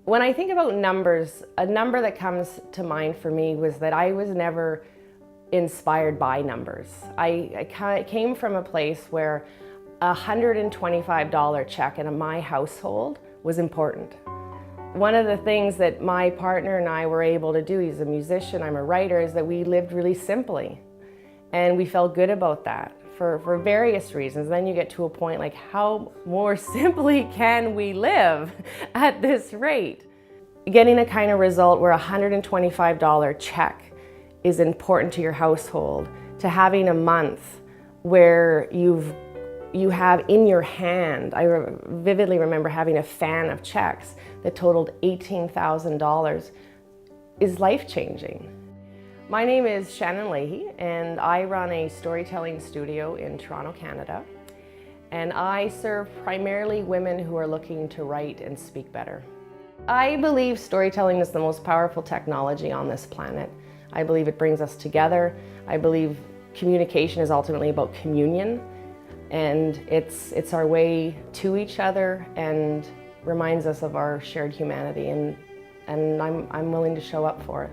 When I think about numbers, a number that comes to mind for me was that I was never inspired by numbers. I came from a place where a $125 check in my household was important. One of the things that my partner and I were able to do, he's a musician, I'm a writer, is that we lived really simply. And we felt good about that for various reasons. Then you get to a point like, how more simply can we live at this rate? Getting a kind of result where a $125 check is important to your household, to having a month where you have in your hand, I vividly remember having a fan of checks that totaled $18,000, is life-changing. My name is Shannon Leahy, and I run a storytelling studio in Toronto, Canada. And I serve primarily women who are looking to write and speak better. I believe storytelling is the most powerful technology on this planet. I believe it brings us together. I believe communication is ultimately about communion, and it's our way to each other and reminds us of our shared humanity, and I'm willing to show up for it.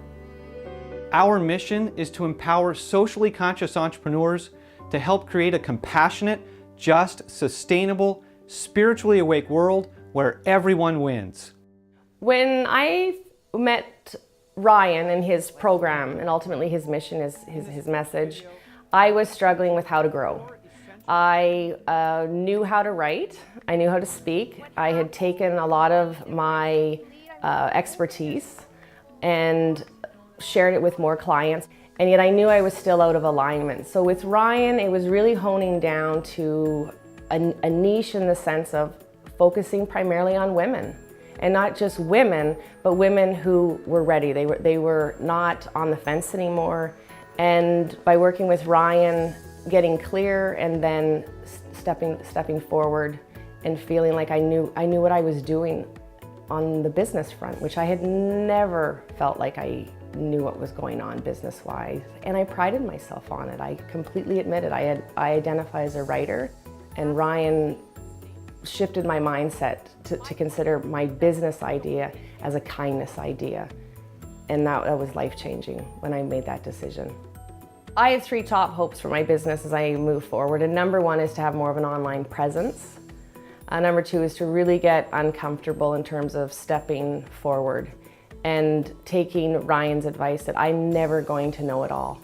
Our mission is to empower socially conscious entrepreneurs to help create a compassionate, just, sustainable, spiritually awake world where everyone wins. When I met Ryan and his program, and ultimately his mission is his message, I was struggling with how to grow. I knew how to write, I knew how to speak. I had taken a lot of my expertise and shared it with more clients, and yet I knew I was still out of alignment. So with Ryan, it was really honing down to a niche in the sense of focusing primarily on women. And not just women, but women who were ready. They were not on the fence anymore. And by working with Ryan, getting clear and then stepping forward and feeling like I knew what I was doing on the business front, which I had never felt like I knew what was going on business-wise. And I prided myself on it. I completely admit it. I identify as a writer, and Ryan shifted my mindset to consider my business idea as a kindness idea. And that was life-changing when I made that decision. I have 3 top hopes for my business as I move forward. And number 1 is to have more of an online presence. Number 2 is to really get uncomfortable in terms of stepping forward and taking Ryan's advice that I'm never going to know it all.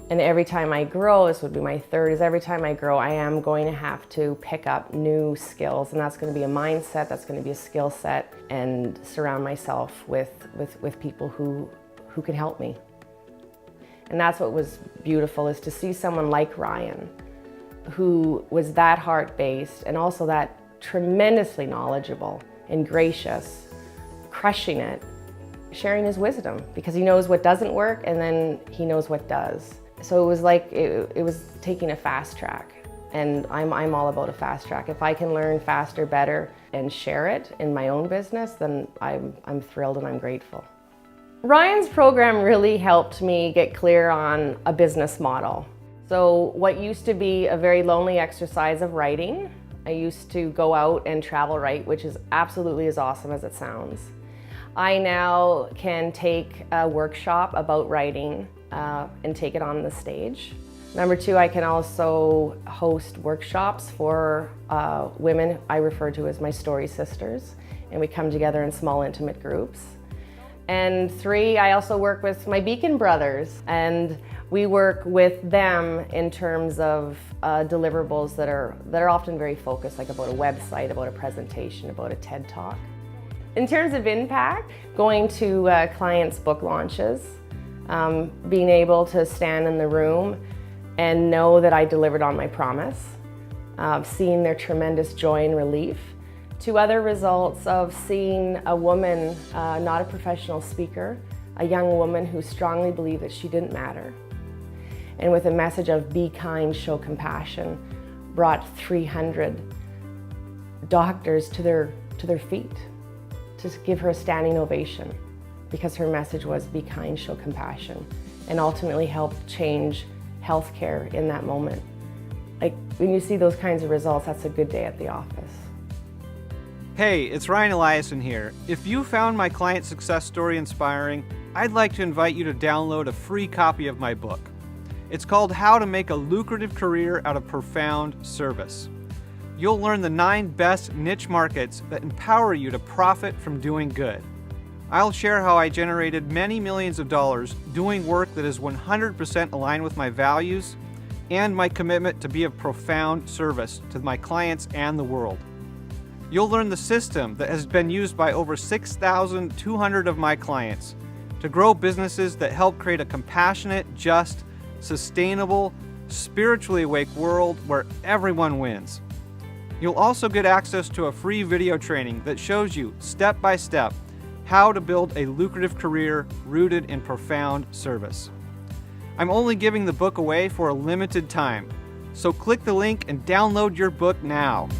And every time I grow, this would be my 3rd, is every time I grow, I am going to have to pick up new skills, and that's going to be a mindset, that's going to be a skill set, and surround myself with people who can help me. And that's what was beautiful, is to see someone like Ryan, who was that heart-based and also that tremendously knowledgeable and gracious, crushing it, sharing his wisdom, because he knows what doesn't work and then he knows what does. So it was like, it was taking a fast track, and I'm all about a fast track. If I can learn faster, better, and share it in my own business, then I'm thrilled and I'm grateful. Ryan's program really helped me get clear on a business model. So what used to be a very lonely exercise of writing, I used to go out and travel write, which is absolutely as awesome as it sounds. I now can take a workshop about writing and take it on the stage. Number 2, I can also host workshops for women I refer to as my story sisters, and we come together in small, intimate groups. And 3, I also work with my Beacon brothers, and we work with them in terms of deliverables that are often very focused, like about a website, about a presentation, about a TED Talk. In terms of impact, going to clients' book launches, being able to stand in the room and know that I delivered on my promise, seeing their tremendous joy and relief, to other results of seeing a woman, not a professional speaker, a young woman who strongly believed that she didn't matter, and with a message of be kind, show compassion, brought 300 doctors to their feet to give her a standing ovation, because her message was be kind, show compassion, and ultimately helped change healthcare in that moment. Like, when you see those kinds of results, that's a good day at the office. Hey, it's Ryan Eliason here. If you found my client success story inspiring, I'd like to invite you to download a free copy of my book. It's called How to Make a Lucrative Career Out of Profound Service. You'll learn the 9 best niche markets that empower you to profit from doing good. I'll share how I generated many millions of dollars doing work that is 100% aligned with my values and my commitment to be of profound service to my clients and the world. You'll learn the system that has been used by over 6,200 of my clients to grow businesses that help create a compassionate, just, sustainable, spiritually awake world where everyone wins. You'll also get access to a free video training that shows you step by step how to build a lucrative career rooted in profound service. I'm only giving the book away for a limited time, so click the link and download your book now.